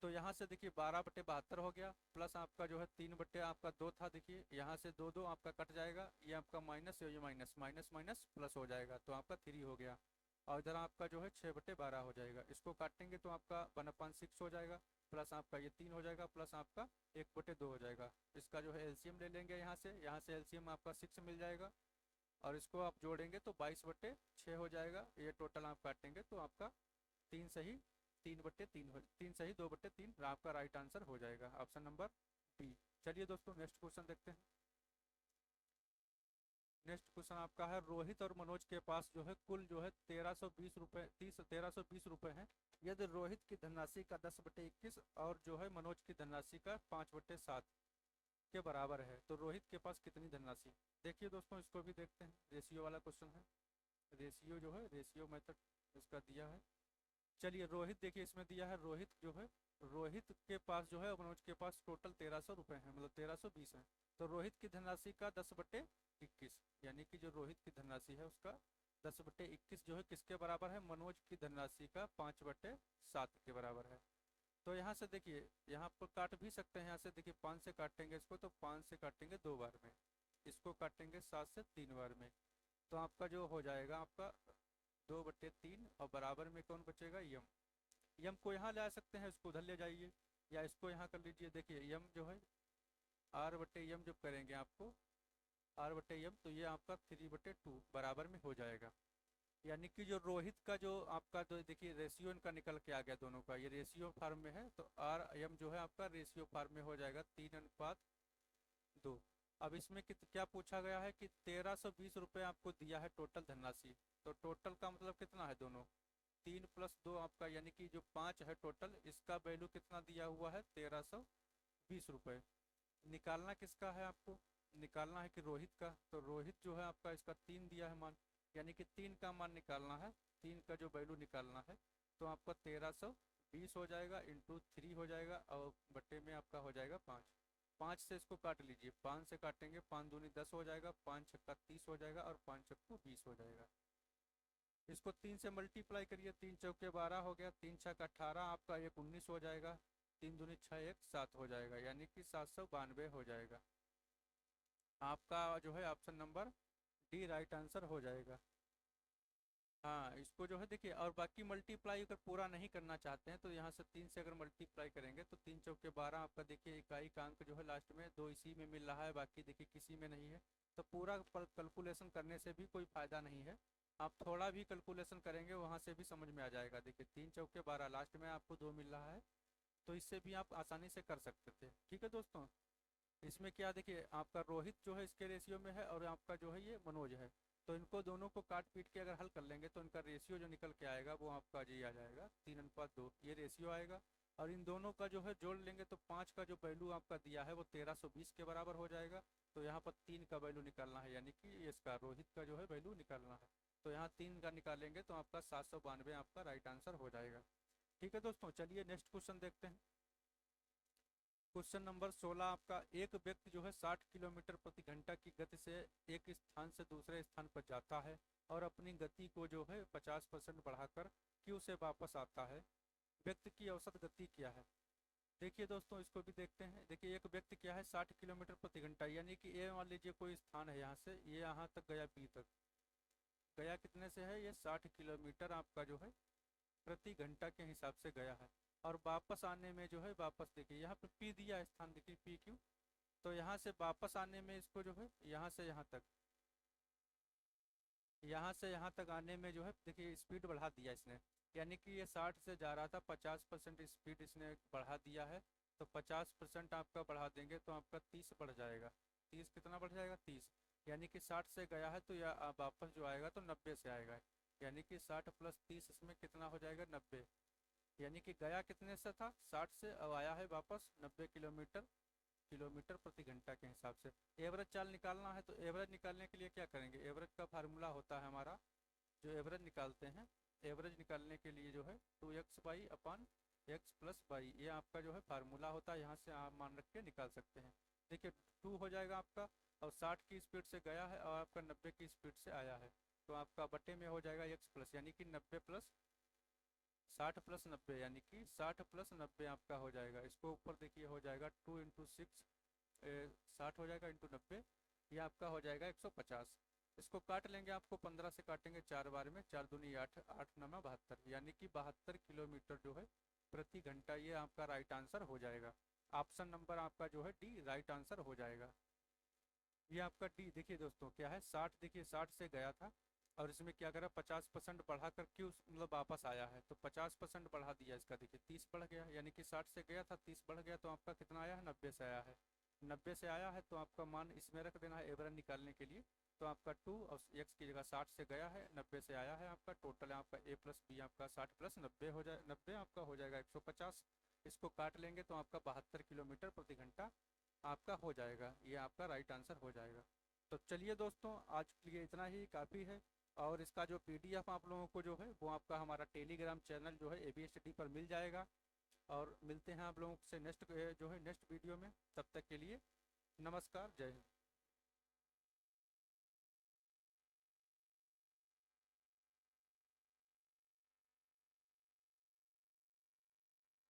तो यहाँ से देखिए 12/72 हो गया, प्लस आपका जो है 3 आपका 2 था, देखिए यहाँ से 2 2 आपका कट जाएगा, ये आपका माइनस, ये माइनस माइनस माइनस प्लस हो जाएगा, तो आपका 3 हो गया। और इधर आपका जो है 6/12 हो जाएगा, इसको काटेंगे तो आपका 1/6 हो जाएगा, प्लस आपका ये 3 हो जाएगा, प्लस आपका 1/2 हो जाएगा। इसका जो है एलसीएम ले लेंगे, यहाँ से एलसीएम आपका 6 मिल जाएगा, और इसको आप जोड़ेंगे तो 22/6 हो जाएगा। ये टोटल आप काटेंगे तो आपका 3 सही 3/3 हो, 3 सही 2/3 आपका राइट आंसर हो जाएगा, ऑप्शन नंबर बी। चलिए दोस्तों नेक्स्ट क्वेश्चन देखते हैं। नेक्स्ट क्वेश्चन आपका है, रोहित और मनोज के पास जो है कुल जो है 1320 रुपये हैं। यदि रोहित की धनराशि का 10/21 और जो है मनोज की धनराशि का 5/7 के बराबर है, तो रोहित के पास कितनी धनराशि। देखिए दोस्तों इसको भी देखते हैं, रेशियो वाला क्वेश्चन है, रेशियो जो है रेशियो मेथड इसका दिया है। चलिए रोहित देखिए इसमें दिया है, रोहित जो है रोहित के पास जो है मनोज के पास टोटल 1300 रुपये हैं, मतलब 1320 है। तो रोहित की धनराशि का 10/21 यानी कि जो रोहित की धनराशि है उसका 10/21 जो है किसके बराबर है, मनोज की धनराशि का 5/7 के बराबर है। तो यहाँ से देखिए यहाँ पर काट भी सकते हैं, यहाँ से देखिए 5 से काटेंगे इसको तो 5 से काटेंगे 2 बार में, इसको काटेंगे 7 से 3 बार में, तो आपका जो हो जाएगा आपका 2/3, और बराबर में कौन बचेगा, यम। यम को यहाँ ले आ सकते हैं, इसको उधर ले जाइए, या इसको यहाँ कर लीजिए। देखिए यम जो है r/m जब करेंगे आपको r/m तो ये आपका 3/2 बराबर में हो जाएगा। यानी कि जो रोहित का जो आपका जो देखिए रेशियो इनका निकल के आ गया दोनों का, ये रेशियो फार्म में है, तो r/m जो है आपका रेशियो फार्म में हो जाएगा 3:2। अब इसमें क्या पूछा गया है कि 1320 रुपये आपको दिया है टोटल धनराशि, तो टोटल का मतलब कितना है दोनों 3 + 2 आपका, यानी कि जो 5 है टोटल, इसका वैल्यू कितना दिया हुआ है 1320 रुपये। निकालना किसका है आपको, निकालना है कि रोहित का, तो रोहित जो है आपका इसका 3 दिया है मान, यानी कि 3 का मान निकालना है, 3 का जो वैल्यू निकालना है, तो आपका 1320 हो जाएगा इंटू 3 हो जाएगा, और बट्टे में आपका हो जाएगा 5। 5 से इसको काट लीजिए, 5 से काटेंगे 5 दूनी 10 हो जाएगा, 5 छक्का 30 हो जाएगा, और 5 छक्कू 20 हो जाएगा। इसको 3 से मल्टीप्लाई करिए, 3 चौके 12 हो गया, 3 छक्का 18 आपका 1 19 हो जाएगा, 3 दूनी 6 1 7 हो जाएगा, यानी कि 792 हो जाएगा। आपका जो है option number D right answer हो जाएगा। हाँ इसको जो है देखिए, और बाकी मल्टीप्लाई अगर पूरा नहीं करना चाहते हैं तो यहाँ से 3 से अगर मल्टीप्लाई करेंगे तो 3 चौके 12 आपका देखिए इकाई का अंक जो है लास्ट में 2 इसी में मिल रहा है, बाकी देखिए किसी में नहीं है, तो पूरा कैलकुलेशन करने से भी कोई फ़ायदा नहीं है, आप थोड़ा भी कैलकुलेशन करेंगे वहाँ से भी समझ में आ जाएगा। देखिए 3 चौके 12 लास्ट में आपको 2 मिल रहा है, तो इससे भी आप आसानी से कर सकते थे। ठीक है दोस्तों, इसमें क्या देखिए आपका रोहित जो है इसके रेशियो में है, और आपका जो है ये मनोज है, तो इनको दोनों को काट पीट के अगर हल कर लेंगे तो इनका रेशियो जो निकल के आएगा वो आपका जी आ जाएगा 3:2, ये रेशियो आएगा। और इन दोनों का जो है जोड़ लेंगे तो 5 का जो वैल्यू आपका दिया है वो 1320 के बराबर हो जाएगा, तो यहाँ पर 3 का वैल्यू निकालना है, यानी कि इसका रोहित का जो है वैल्यू निकालना है, तो यहाँ 3 का निकालेंगे तो आपका 792 आपका राइट आंसर हो जाएगा। ठीक है दोस्तों, चलिए नेक्स्ट क्वेश्चन देखते हैं। क्वेश्चन नंबर 16 आपका, एक व्यक्ति जो है 60 किलोमीटर प्रति घंटा की गति से एक स्थान से दूसरे स्थान पर जाता है और अपनी गति को जो है 50% बढ़ाकर क्यू से वापस आता है, व्यक्ति की औसत गति क्या है। देखिए दोस्तों इसको भी देखते हैं। देखिए एक व्यक्ति क्या है 60 किलोमीटर प्रति घंटा, यानी कि ये मान लीजिए कोई स्थान है, यहाँ से ये यहाँ तक गया, बी तक गया, कितने से है ये 60 किलोमीटर आपका जो है प्रति घंटा के हिसाब से गया है, और वापस आने में जो है वापस देखिए यहाँ पे पी दिया स्थान, देखिए पी क्यू, तो यहाँ से वापस आने में इसको जो है यहाँ से यहाँ तक, यहाँ से यहाँ तक आने में जो है देखिए स्पीड बढ़ा दिया इसने, यानी कि ये 60 से जा रहा था, 50% स्पीड इसने बढ़ा दिया है, तो 50% आपका बढ़ा देंगे तो आपका 30 बढ़ जाएगा। 30 कितना बढ़ जाएगा 30, यानी कि 60 से गया है तो यह वापस जो आएगा तो 90 से आएगा, यानी कि 60 + 30 इसमें कितना हो जाएगा 90, यानी कि गया कितने से था 60 से, अब आया है वापस 90 किलोमीटर प्रति घंटा के हिसाब से। एवरेज चाल निकालना है, तो एवरेज निकालने के लिए क्या करेंगे, एवरेज का फार्मूला होता है हमारा, जो एवरेज निकालते हैं, एवरेज निकालने के लिए जो है 2x/, एक्स प्लस वाई, ये आपका जो है फार्मूला होता है, यहाँ से आप मान रख के निकाल सकते हैं। देखिए 2 हो जाएगा आपका, और 60 की स्पीड से गया है और आपका 90 की स्पीड से आया है, तो आपका बटे में हो जाएगा एक्स प्लस, यानी कि 90 प्लस 60 प्लस 90, यानी कि 60 प्लस 90 आपका हो जाएगा। इसको ऊपर देखिए हो जाएगा 2 इंटू 6, 60 हो जाएगा इंटू 90, ये आपका हो जाएगा 150। इसको काट लेंगे, आपको 15 से काटेंगे 4 बार में, 4 दूनी 8, 8 नमा 72, यानी कि 72 किलोमीटर जो है प्रति घंटा, ये आपका राइट आंसर हो जाएगा। ऑप्शन नंबर आपका जो है डी राइट आंसर हो जाएगा। ये आपका डी देखिए दोस्तों क्या है, 60, देखिए 60 से गया था और इसमें क्या करा 50% बढ़ा कर क्यों मतलब वापस आया है, तो 50% बढ़ा दिया इसका, देखिए 30 बढ़ गया, यानी कि 60 से गया था 30 बढ़ गया, तो आपका कितना आया है 90 से आया है। 90 से आया है तो आपका मान इसमें रख देना है एवरेज निकालने के लिए, तो आपका 2 और एक्स की जगह 60 से गया है 90 से आया है, आपका टोटल है आपका ए प्लस बी आपका 60 प्लस 90 हो जाए, 90 आपका हो जाएगा 150। इसको काट लेंगे तो आपका 72 किलोमीटर प्रति घंटा आपका हो जाएगा, ये आपका राइट आंसर हो जाएगा। तो चलिए दोस्तों, आज के लिए इतना ही काफ़ी है, और इसका जो पीडीएफ आप लोगों को जो है वो आपका हमारा टेलीग्राम चैनल जो है ABSD पर मिल जाएगा। और मिलते हैं आप लोगों से नेक्स्ट जो है नेक्स्ट वीडियो में, तब तक के लिए नमस्कार, जय हिंद।